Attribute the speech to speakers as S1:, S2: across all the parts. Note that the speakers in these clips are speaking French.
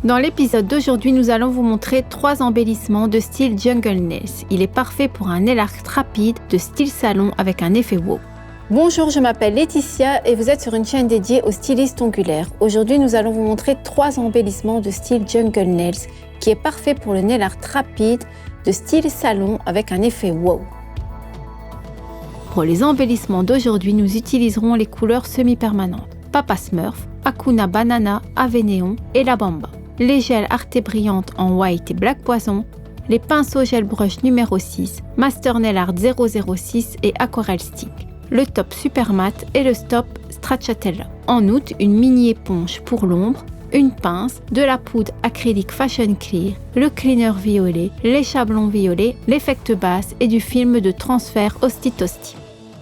S1: Dans l'épisode d'aujourd'hui, nous allons vous montrer 3 embellissements de style Jungle Nails. Il est parfait pour un nail art rapide de style salon avec un effet wow.
S2: Bonjour, je m'appelle Laetitia et vous êtes sur une chaîne dédiée aux stylistes ongulaires. Aujourd'hui, nous allons vous montrer 3 embellissements de style Jungle Nails qui est parfait pour le nail art rapide de style salon avec un effet wow.
S1: Pour les embellissements d'aujourd'hui, nous utiliserons les couleurs semi-permanentes Papa Smurf, Hakuna Banana, Ave Néon et La Bamba. Les gels Arte Brillante en white et black poison, les pinceaux gel brush numéro 6, Master Nail Art 006 et Aquarelle Stick, le top super mat et le stop Stracciatella. En outre, une mini éponge pour l'ombre, une pince, de la poudre acrylique Fashion Clear, le cleaner violet, les chablons violets, l'effect basse et du film de transfert Hosti Tosti.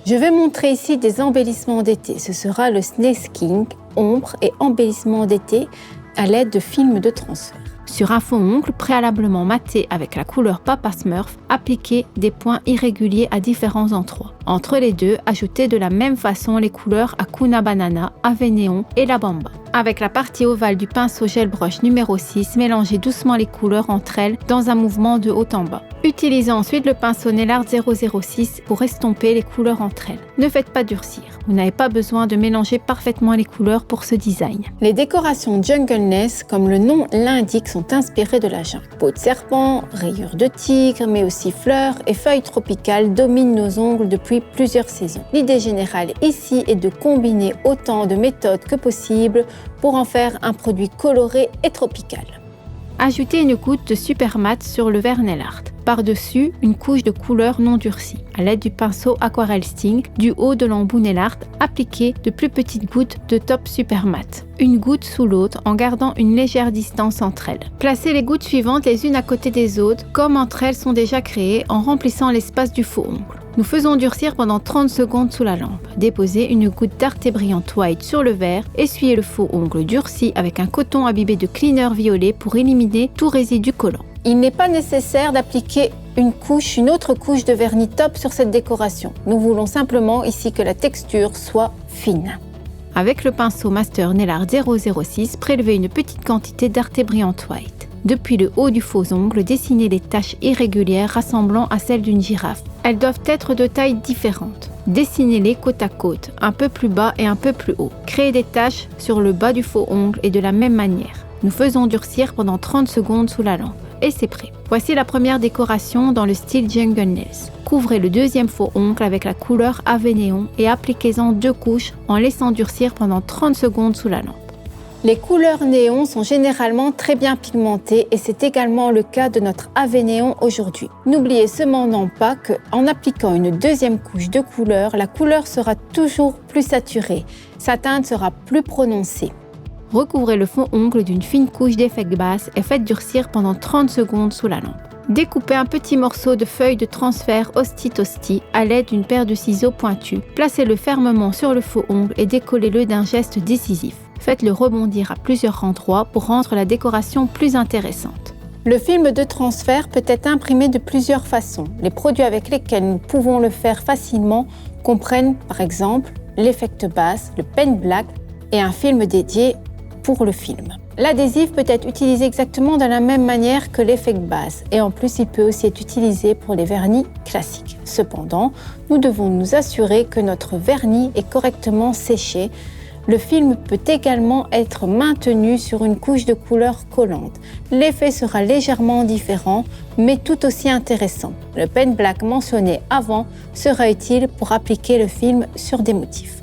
S2: Je vais montrer ici des embellissements d'été. Ce sera le Snake King, ombre et embellissement d'été à l'aide de films de transfert.
S1: Sur un fond ongle préalablement maté avec la couleur Papa Smurf, appliquez des points irréguliers à différents endroits. Entre les deux, ajoutez de la même façon les couleurs Hakuna Banana, Ave Néon et La Bamba. Avec la partie ovale du pinceau gel brush numéro 6, mélangez doucement les couleurs entre elles dans un mouvement de haut en bas. Utilisez ensuite le pinceau Nail Art 006 pour estomper les couleurs entre elles. Ne faites pas durcir. Vous n'avez pas besoin de mélanger parfaitement les couleurs pour ce design.
S2: Les décorations Jungle Nails, comme le nom l'indique, sont inspirées de la jungle. Peau de serpent, rayures de tigre, mais aussi fleurs et feuilles tropicales dominent nos ongles depuis plusieurs saisons. L'idée générale ici est de combiner autant de méthodes que possible pour en faire un produit coloré et tropical.
S1: Ajoutez une goutte de super mat sur le verre Nail Art. Par-dessus, une couche de couleur non durcie. À l'aide du pinceau Aquarelle Sting, du haut de l'embout Nail Art, appliquez de plus petites gouttes de top super mat. Une goutte sous l'autre en gardant une légère distance entre elles. Placez les gouttes suivantes les unes à côté des autres, comme entre elles sont déjà créées, en remplissant l'espace du faux ongle. Nous faisons durcir pendant 30 secondes sous la lampe. Déposez une goutte d'Arte Brillante White sur le verre, essuyez le faux ongle durci avec un coton imbibé de cleaner violet pour éliminer tout résidu collant.
S2: Il n'est pas nécessaire d'appliquer une autre couche de vernis top sur cette décoration. Nous voulons simplement ici que la texture soit fine.
S1: Avec le pinceau Master Nail Art 006, prélevez une petite quantité d'Arte Brillante White. Depuis le haut du faux ongle, dessinez les taches irrégulières rassemblant à celles d'une girafe. Elles doivent être de tailles différentes. Dessinez-les côte à côte, un peu plus bas et un peu plus haut. Créez des taches sur le bas du faux ongle et de la même manière. Nous faisons durcir pendant 30 secondes sous la lampe. Et c'est prêt. Voici la première décoration dans le style Jungle Nails. Couvrez le deuxième faux ongle avec la couleur Ave Néon et appliquez-en 2 couches en laissant durcir pendant 30 secondes sous la lampe.
S2: Les couleurs néon sont généralement très bien pigmentées et c'est également le cas de notre Ave Néon aujourd'hui. N'oubliez cependant pas qu'en appliquant une deuxième couche de couleur, la couleur sera toujours plus saturée. Sa teinte sera plus prononcée.
S1: Recouvrez le fond ongle d'une fine couche d'effect basse et faites durcir pendant 30 secondes sous la lampe. Découpez un petit morceau de feuille de transfert Hosti Tosti à l'aide d'une paire de ciseaux pointus. Placez-le fermement sur le faux ongle et décollez-le d'un geste décisif. Faites-le rebondir à plusieurs endroits pour rendre la décoration plus intéressante.
S2: Le film de transfert peut être imprimé de plusieurs façons. Les produits avec lesquels nous pouvons le faire facilement comprennent par exemple l'effect basse, le pen black et un film dédié pour le film. L'adhésif peut être utilisé exactement de la même manière que l'effect base et en plus il peut aussi être utilisé pour les vernis classiques. Cependant, nous devons nous assurer que notre vernis est correctement séché. Le film peut également être maintenu sur une couche de couleur collante. L'effet sera légèrement différent mais tout aussi intéressant. Le pen black mentionné avant sera utile pour appliquer le film sur des motifs.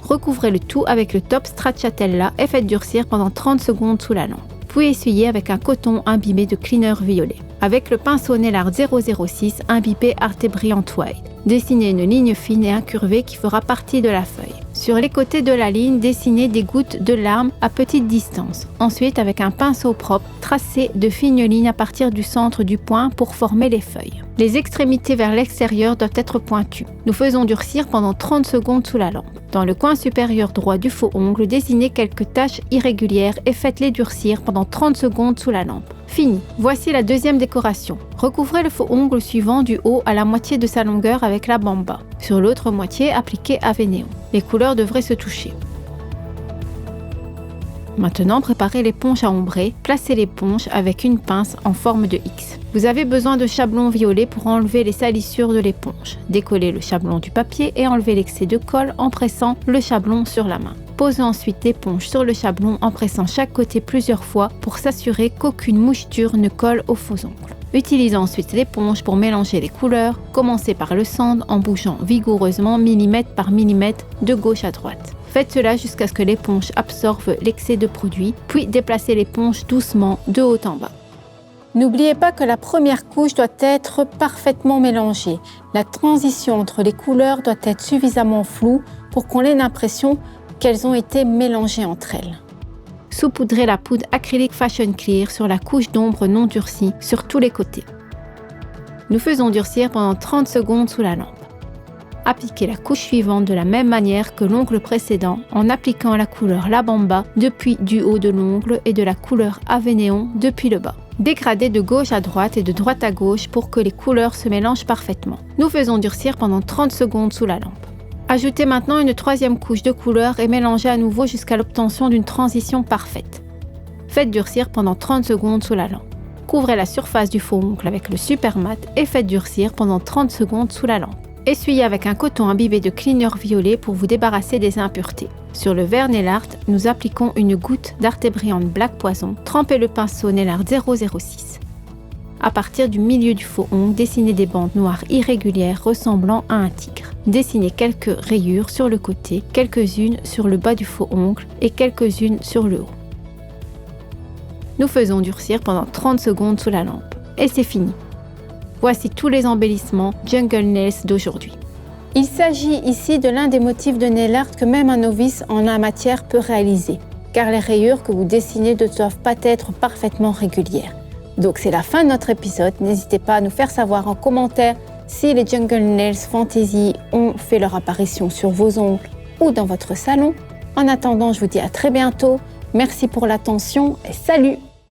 S1: Recouvrez le tout avec le top Stracciatella et faites durcir pendant 30 secondes sous la lampe. Puis essuyez avec un coton imbibé de cleaner violet. Avec le pinceau Nail Art 006, imbibé Arte Brillante White. Dessinez une ligne fine et incurvée qui fera partie de la feuille. Sur les côtés de la ligne, dessinez des gouttes de larmes à petite distance. Ensuite, avec un pinceau propre, tracez de fines lignes à partir du centre du point pour former les feuilles. Les extrémités vers l'extérieur doivent être pointues. Nous faisons durcir pendant 30 secondes sous la lampe. Dans le coin supérieur droit du faux ongle, dessinez quelques taches irrégulières et faites-les durcir pendant 30 secondes sous la lampe. Fini. Voici la deuxième décoration. Recouvrez le faux ongle suivant du haut à la moitié de sa longueur avec la bamba. Sur l'autre moitié, appliquez Ave Néon. Les couleurs devraient se toucher. Maintenant, préparez l'éponge à ombrer. Placez l'éponge avec une pince en forme de X. Vous avez besoin de chablon violet pour enlever les salissures de l'éponge. Décollez le chablon du papier et enlevez l'excès de colle en pressant le chablon sur la main. Posez ensuite l'éponge sur le chablon en pressant chaque côté plusieurs fois pour s'assurer qu'aucune moucheture ne colle aux faux ongles. Utilisez ensuite l'éponge pour mélanger les couleurs. Commencez par le sand en bougeant vigoureusement millimètre par millimètre de gauche à droite. Faites cela jusqu'à ce que l'éponge absorbe l'excès de produit, puis déplacez l'éponge doucement de haut en bas.
S2: N'oubliez pas que la première couche doit être parfaitement mélangée. La transition entre les couleurs doit être suffisamment floue pour qu'on ait l'impression qu'elles ont été mélangées entre elles.
S1: Saupoudrez la poudre acrylique Fashion Clear sur la couche d'ombre non durcie sur tous les côtés. Nous faisons durcir pendant 30 secondes sous la lampe. Appliquez la couche suivante de la même manière que l'ongle précédent en appliquant la couleur La Bamba depuis du haut de l'ongle et de la couleur Avenéon depuis le bas. Dégradez de gauche à droite et de droite à gauche pour que les couleurs se mélangent parfaitement. Nous faisons durcir pendant 30 secondes sous la lampe. Ajoutez maintenant une troisième couche de couleur et mélangez à nouveau jusqu'à l'obtention d'une transition parfaite. Faites durcir pendant 30 secondes sous la lampe. Couvrez la surface du faux ongle avec le super mat et faites durcir pendant 30 secondes sous la lampe. Essuyez avec un coton imbibé de cleaner violet pour vous débarrasser des impuretés. Sur le verre nail art, nous appliquons une goutte d'Arte Brilliant Black Poison. Trempez le pinceau nail art 006. À partir du milieu du faux ongle, dessinez des bandes noires irrégulières ressemblant à un tigre. Dessinez quelques rayures sur le côté, quelques-unes sur le bas du faux ongle et quelques-unes sur le haut. Nous faisons durcir pendant 30 secondes sous la lampe. Et c'est fini. Voici tous les embellissements Jungle Nails d'aujourd'hui.
S2: Il s'agit ici de l'un des motifs de nail art que même un novice en la matière peut réaliser, car les rayures que vous dessinez ne doivent pas être parfaitement régulières. Donc c'est la fin de notre épisode. N'hésitez pas à nous faire savoir en commentaire si les Jungle Nails Fantasy ont fait leur apparition sur vos ongles ou dans votre salon. En attendant, je vous dis à très bientôt. Merci pour l'attention et salut!